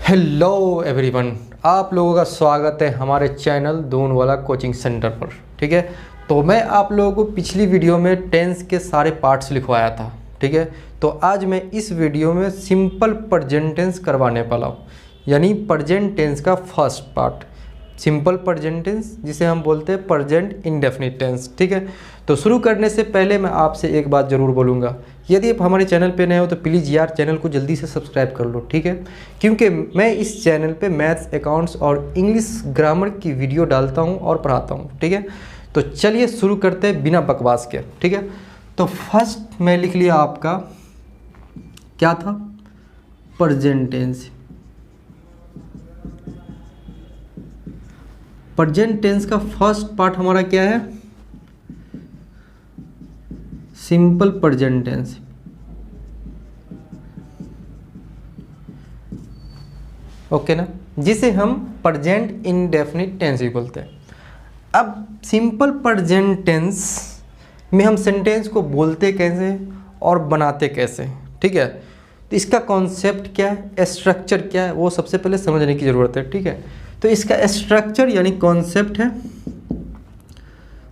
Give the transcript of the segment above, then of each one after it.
Hello everyone, आप लोगों का स्वागत है हमारे चैनल दून वाला कोचिंग सेंटर पर। ठीक है, तो मैं आप लोगों को पिछली वीडियो में टेंस के सारे पार्ट्स लिखवाया था। ठीक है, तो आज मैं इस वीडियो में सिंपल प्रेजेंट टेंस करवाने वाला हूँ, यानी प्रेजेंट टेंस का first part simple present tense, जिसे हम बोलते हैं प्रेजेंट इंडेफिनिट टेंस। ठीक है, तो शुरू करने से पहले मैं आपसे एक बात ज़रूर बोलूँगा, यदि आप हमारे चैनल पे नए हो तो प्लीज़ यार चैनल को जल्दी से सब्सक्राइब कर लो। ठीक है, क्योंकि मैं इस चैनल पे मैथ्स, अकाउंट्स और इंग्लिश ग्रामर की वीडियो डालता हूँ और पढ़ाता हूँ। ठीक है, तो चलिए शुरू करते हैं बिना बकवास के। ठीक है, तो फर्स्ट मैं लिख लिया आपका क्या था, प्रेजेंट टेंस। प्रेजेंट टेंस का फर्स्ट पार्ट हमारा क्या है, सिंपल प्रेजेंट टेंस। ओके ना, जिसे हम प्रेजेंट इंडेफिनिट टेंस भी बोलते हैं। अब सिंपल प्रेजेंट टेंस में हम सेंटेंस को बोलते कैसे और बनाते कैसे। ठीक है, तो इसका कॉन्सेप्ट क्या है, स्ट्रक्चर क्या है, वो सबसे पहले समझने की ज़रूरत है। ठीक है, तो इसका स्ट्रक्चर यानी कॉन्सेप्ट है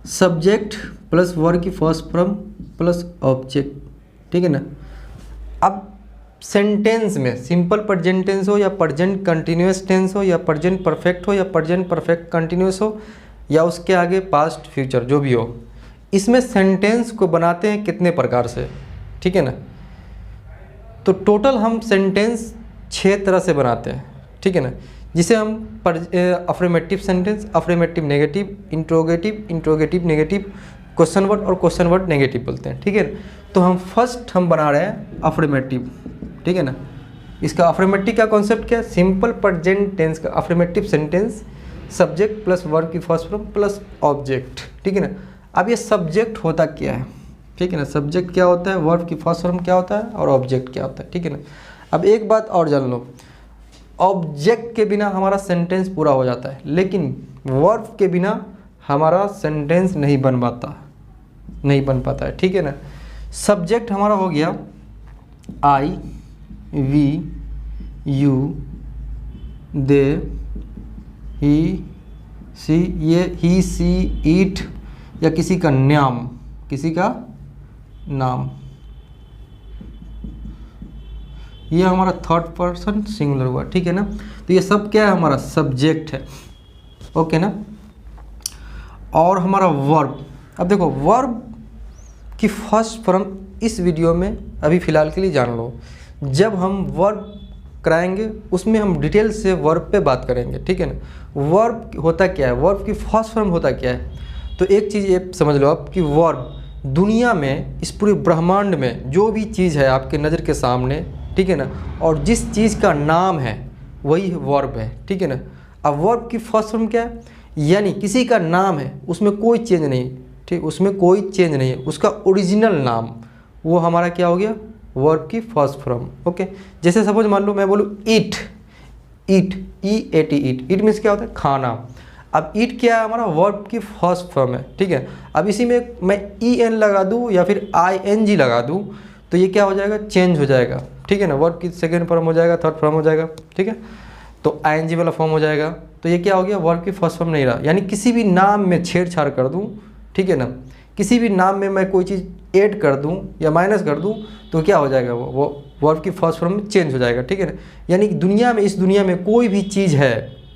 सब्जेक्ट प्लस वर्ब की फर्स्ट फॉर्म प्लस ऑब्जेक्ट। ठीक है ना, अब सेंटेंस में सिंपल प्रेजेंट टेंस हो या प्रेजेंट कंटिन्यूअस टेंस हो या प्रेजेंट परफेक्ट हो या प्रेजेंट परफेक्ट कंटिन्यूअस हो या उसके आगे पास्ट फ्यूचर जो भी हो, इसमें सेंटेंस को बनाते हैं कितने प्रकार से। ठीक है ना, तो टोटल हम सेंटेंस 6 तरह से बनाते हैं। ठीक है ना, जिसे हम affirmative sentence, affirmative negative, interrogative, interrogative negative, question word और क्वेश्चन वर्ड नेगेटिव बोलते हैं। ठीक है, तो हम बना रहे हैं अफर्मेटिव। ठीक है ना, इसका अफर्मेटिव का कॉन्सेप्ट क्या है, सिंपल प्रेजेंट टेंस का affirmative sentence subject plus verb की फर्स्ट फॉर्म प्लस ऑब्जेक्ट। ठीक है ना, अब ये सब्जेक्ट होता क्या है। ठीक है ना, सब्जेक्ट क्या होता है, वर्ब की फर्स्ट फॉर्म क्या होता है और ऑब्जेक्ट क्या होता है। ठीक है ना, अब एक बात और जान लो, ऑब्जेक्ट के बिना हमारा सेंटेंस पूरा हो जाता है, लेकिन वर्ब के बिना हमारा सेंटेंस नहीं बन पाता है। ठीक है ना, सब्जेक्ट हमारा हो गया आई, वी, यू, दे, ही, सी, ये ही, सी, इट या किसी का नाम, ये हमारा थर्ड पर्सन सिंगुलर हुआ। ठीक है ना, तो ये सब क्या है, हमारा सब्जेक्ट है। ओके ना, और हमारा वर्ब, अब देखो वर्ब की फर्स्ट फॉर्म इस वीडियो में अभी फ़िलहाल के लिए जान लो, जब हम वर्ब कराएंगे उसमें हम डिटेल से वर्ब पे बात करेंगे। ठीक है ना, वर्ब होता क्या है, वर्ब की फर्स्ट फॉर्म होता क्या है, तो एक चीज़ ये समझ लो आप कि वर्ब दुनिया में, इस पूरे ब्रह्मांड में जो भी चीज़ है आपके नज़र के सामने, ठीक है ना, और जिस चीज़ का नाम है वही वर्ब है। ठीक है ना, अब वर्ब की फर्स्ट फॉर्म क्या है, यानी किसी का नाम है उसमें कोई चेंज नहीं, ठीक, उसमें कोई चेंज नहीं है, उसका ओरिजिनल नाम वो हमारा क्या हो गया, वर्ब की फर्स्ट फॉर्म। ओके, जैसे सपोज मान लो मैं बोलूँ ईट, ईट मीन्स क्या होता है, खाना। अब ईट क्या है, हमारा वर्ब की फर्स्ट फॉर्म है। ठीक है, अब इसी में मैं EN लगा दूँ या फिर ING लगा दूँ तो ये क्या हो जाएगा, चेंज हो जाएगा। ठीक है ना, वर्ब की सेकेंड फॉर्म हो जाएगा, थर्ड फॉर्म हो जाएगा। ठीक है, तो ING वाला फॉर्म हो जाएगा, तो ये क्या हो गया, वर्ब की फर्स्ट फॉर्म नहीं रहा। यानी किसी भी नाम में छेड़छाड़ कर दूँ, ठीक है ना, किसी भी नाम में मैं कोई चीज़ ऐड कर दूँ या माइनस कर दूँ तो क्या हो जाएगा, वो वर्ब की फर्स्ट फॉर्म में चेंज हो जाएगा। ठीक है ना, यानी इस दुनिया में कोई भी चीज़ है,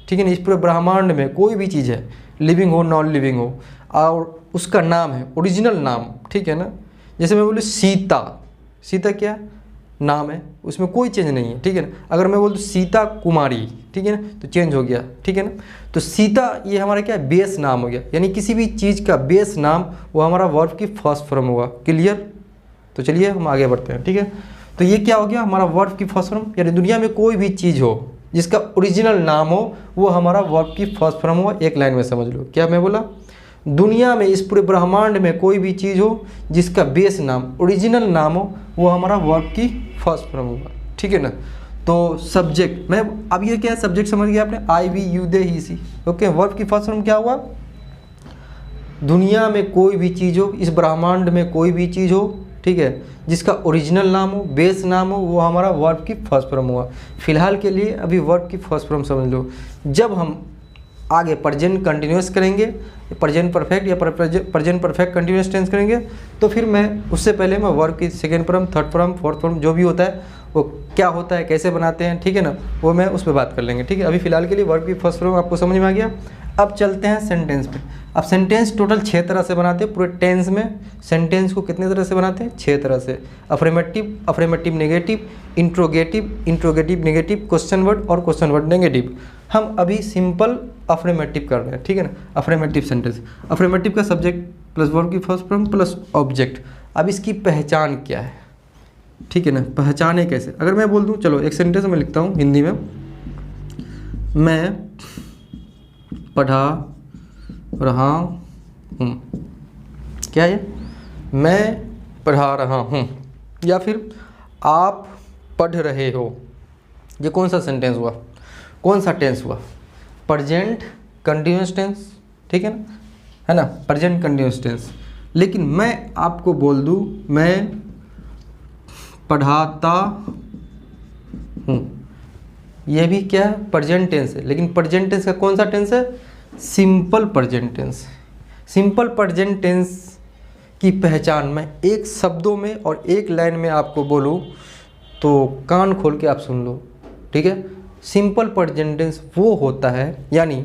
ठीक है ना, इस पूरे ब्रह्मांड में कोई भी चीज़ है, लिविंग हो नॉन लिविंग हो, और उसका नाम है ओरिजिनल नाम। ठीक है ना, जैसे मैं बोलूँ सीता क्या नाम है, उसमें कोई चेंज नहीं है। ठीक है ना, अगर मैं बोल दूँ सीता कुमारी, ठीक है ना, तो चेंज हो गया। ठीक है ना, तो सीता ये हमारा क्या बेस नाम हो गया, यानी किसी भी चीज़ का बेस नाम वो हमारा वर्ब की फर्स्ट फॉर्म हुआ। क्लियर, तो चलिए हम आगे बढ़ते हैं। ठीक है, तो ये क्या हो गया, हमारा वर्ब की फर्स्ट फॉर्म, यानी दुनिया में कोई भी चीज़ हो जिसका ओरिजिनल नाम हो वो हमारा वर्ब की फर्स्ट फॉर्म हुआ। एक लाइन में समझ लो, क्या मैं बोला, दुनिया में, इस पूरे ब्रह्मांड में कोई भी चीज़ हो जिसका बेस नाम, ओरिजिनल नाम हो, वो हमारा वर्ब की फर्स्ट फॉर्म हुआ। ठीक है ना, तो सब्जेक्ट, मैं अब ये क्या है, सब्जेक्ट समझ गया आपने, I, we, you, they, he, she. Okay, verb की फर्स्ट फॉर्म क्या हुआ, दुनिया में कोई भी चीज़ हो, इस ब्रह्मांड में कोई भी चीज़ हो ठीक है, जिसका ओरिजिनल नाम हो, बेस नाम हो, वो हमारा वर्ब की फर्स्ट फॉर्म हुआ। फिलहाल के लिए अभी वर्ब की फर्स्ट फॉर्म समझ लो। जब हम आगे प्रेजेंट कंटिन्यूस करेंगे, प्रेजेंट परफेक्ट या प्रेजेंट परफेक्ट कंटिन्यूस टेंस करेंगे, तो फिर मैं उससे पहले मैं वर्ब की second form, third form, fourth form जो भी होता है वो क्या होता है, कैसे बनाते हैं, ठीक है ना, वो मैं उस पर बात कर लेंगे। ठीक है, अभी फिलहाल के लिए वर्ब की फर्स्ट फॉर्म आपको समझ में आ गया। अब चलते हैं सेंटेंस पे। अब सेंटेंस टोटल 6 तरह से बनाते हैं पूरे टेंस में। सेंटेंस को कितने तरह से बनाते हैं? 6 तरह से। Affirmative, affirmative negative, interrogative, interrogative negative, question word और क्वेश्चन वर्ड नेगेटिव। हम अभी सिंपल अफर्मेटिव कर रहे हैं, ठीक है ना। अफर्मेटिव सेंटेंस, अफर्मेटिव का सब्जेक्ट प्लस वर्ब की फर्स्ट फॉर्म प्लस ऑब्जेक्ट। अब इसकी पहचान क्या है, ठीक है ना, पहचान है कैसे? अगर मैं बोल दूं, चलो एक सेंटेंस में लिखता हूं हिंदी में, मैं पढ़ा रहा हूँ। क्या है? मैं पढ़ा रहा हूँ, या फिर आप पढ़ रहे हो। ये कौन सा सेंटेंस हुआ, कौन सा टेंस हुआ? प्रेजेंट कंटिन्यूअस टेंस, ठीक है ना, है ना, प्रेजेंट कंटिन्यूअस टेंस। लेकिन मैं आपको बोल दूँ मैं पढ़ाता हूँ, ये भी क्या है? प्रेजेंट टेंस है। लेकिन प्रेजेंट टेंस का कौन सा टेंस है? Simple present tense. Simple present tense की पहचान मैं एक शब्दों में और एक लाइन में आपको बोलूँ तो कान खोल के आप सुन लो, ठीक है। सिंपल प्रेजेंट टेंस वो होता है, यानी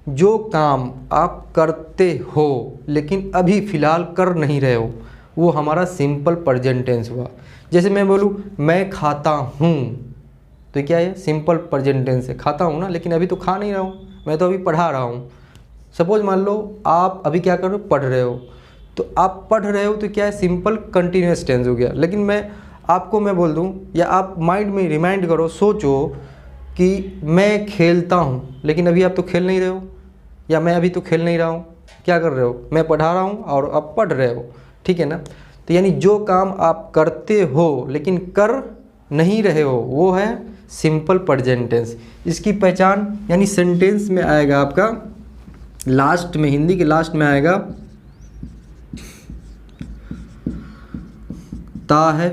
जो काम आप करते हो लेकिन अभी फ़िलहाल कर नहीं रहे हो, वो हमारा सिंपल प्रेजेंट टेंस हुआ। जैसे मैं बोलूँ मैं खाता हूँ, तो क्या है? सिंपल प्रेजेंट टेंस है। खाता हूँ ना, लेकिन अभी तो खा नहीं रहा हूँ, मैं तो अभी पढ़ा रहा हूँ। सपोज मान लो आप अभी क्या कर रहे हो? पढ़ रहे हो। तो आप पढ़ रहे हो तो क्या है? सिंपल कंटिन्यूअस टेंस हो गया। लेकिन मैं बोल दूँ, या आप माइंड में रिमाइंड करो, सोचो कि मैं खेलता हूँ, लेकिन अभी आप तो खेल नहीं रहे हो, या मैं अभी तो खेल नहीं रहा हूँ। क्या कर रहे हो? मैं पढ़ा रहा हूँ और आप पढ़ रहे हो, ठीक है ना। तो यानी जो काम आप करते हो लेकिन कर नहीं रहे हो, वो है सिंपल प्रेजेंट टेंस। इसकी पहचान यानी सेंटेंस में आएगा आपका लास्ट में, हिंदी के लास्ट में आएगा ता है,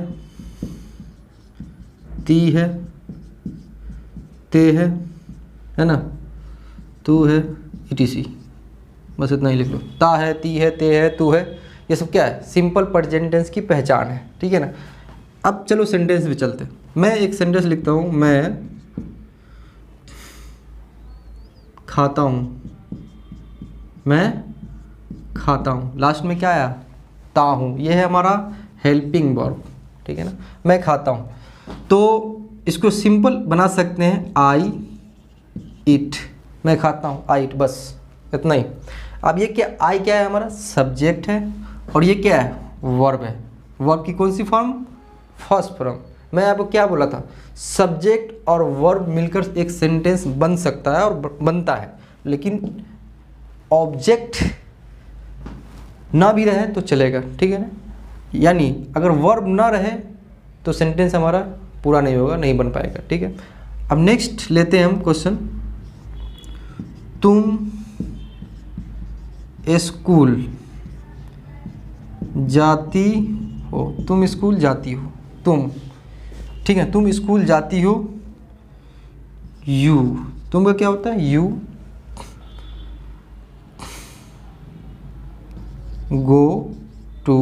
ती है, ते है ना, तू है, etc। बस इतना ही लिख लो। ता है, ती है, ते है, तू है, ये सब क्या है? सिंपल प्रेजेंट टेंस की पहचान है, ठीक है ना। अब चलो सेंटेंस में चलते हैं। मैं एक सेंटेंस लिखता हूँ, मैं खाता हूँ, मैं खाता हूँ। लास्ट में क्या आया? ता हूँ। ये है हमारा हेल्पिंग वर्ब, ठीक है ना। मैं खाता हूँ, तो इसको सिंपल बना सकते हैं आई ईट। मैं खाता हूँ, आई ईट, बस इतना ही। अब ये क्या, आई क्या है? हमारा सब्जेक्ट है, और ये क्या है? वर्ब है। वर्ब की कौन सी फॉर्म? First form. मैं आपको क्या बोला था? सब्जेक्ट और वर्ब मिलकर एक सेंटेंस बन सकता है और बनता है, लेकिन ऑब्जेक्ट ना भी रहे तो चलेगा, ठीक है ना। यानी अगर वर्ब ना रहे तो सेंटेंस हमारा पूरा नहीं होगा, नहीं बन पाएगा, ठीक है। अब नेक्स्ट लेते हैं हम क्वेश्चन। तुम स्कूल जाती हो, तुम स्कूल जाती हो, तुम, ठीक है, तुम स्कूल जाती हो। यू, तुम का क्या होता है? You go to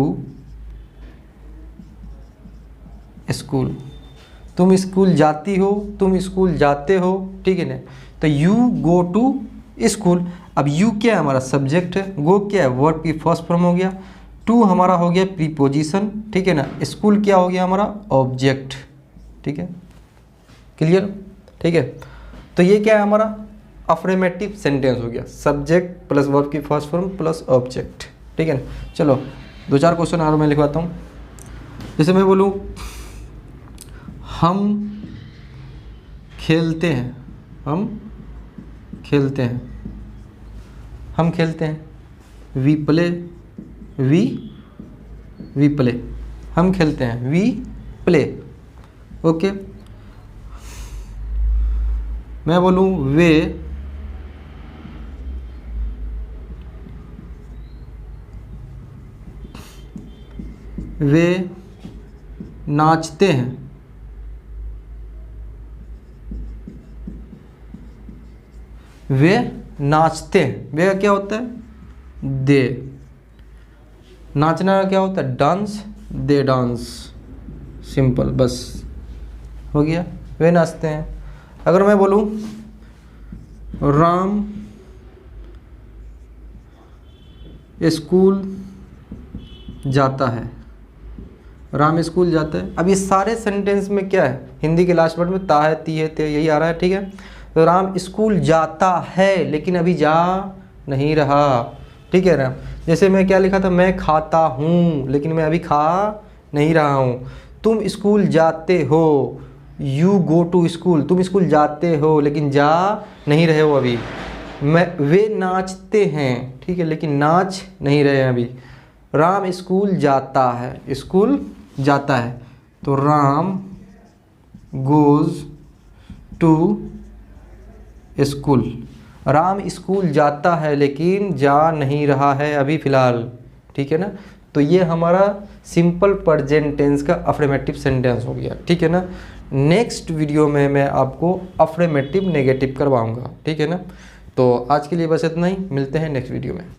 school. तुम स्कूल जाती हो, तुम स्कूल जाते हो, ठीक है ना। तो यू गो टू स्कूल। अब यू क्या है? हमारा सब्जेक्ट है। गो क्या है? वर्ब की फर्स्ट फॉर्म हो गया। टू हमारा हो गया प्रीपोजिशन, ठीक है ना। स्कूल क्या हो गया? हमारा ऑब्जेक्ट, ठीक है, क्लियर, ठीक है। तो ये क्या है? हमारा अफर्मेटिव सेंटेंस हो गया, सब्जेक्ट प्लस वर्ब की फर्स्ट फॉर्म प्लस ऑब्जेक्ट, ठीक है ना। चलो 2-4 क्वेश्चन और मैं लिखवाता हूँ। जैसे मैं बोलूँ हम खेलते हैं, हम खेलते हैं, हम खेलते हैं। वी प्ले, वी प्ले, हम खेलते हैं, वी प्ले, ओके। मैं बोलूँ वे नाचते हैं, वे नाचते हैं, वे का क्या होता है दे, नाचना का क्या होता है डांस, दे डांस, सिंपल, बस हो गया, वे नाचते हैं। अगर मैं बोलूँ राम स्कूल जाता है, राम स्कूल जाता है। अब ये सारे सेंटेंस में क्या है, हिंदी के लास्ट वर्ड में ता है, ती है, ते यही आ रहा है, ठीक है। तो राम स्कूल जाता है लेकिन अभी जा नहीं रहा, ठीक है ना। जैसे मैं क्या लिखा था, मैं खाता हूँ लेकिन मैं अभी खा नहीं रहा हूँ। तुम स्कूल जाते हो, यू गो टू स्कूल, तुम स्कूल जाते हो लेकिन जा नहीं रहे हो अभी। वे नाचते हैं, ठीक है, लेकिन नाच नहीं रहे हैं अभी। राम स्कूल जाता है, स्कूल जाता है, तो Ram goes to school. Ram school जाता है लेकिन जा नहीं रहा है अभी फ़िलहाल, ठीक है ना। तो ये हमारा सिंपल प्रेजेंट टेंस का अफर्मेटिव सेंटेंस हो गया, ठीक है ना। नेक्स्ट वीडियो में मैं आपको अफर्मेटिव नेगेटिव करवाऊंगा, ठीक है ना। तो आज के लिए बस इतना ही, मिलते हैं नेक्स्ट वीडियो में।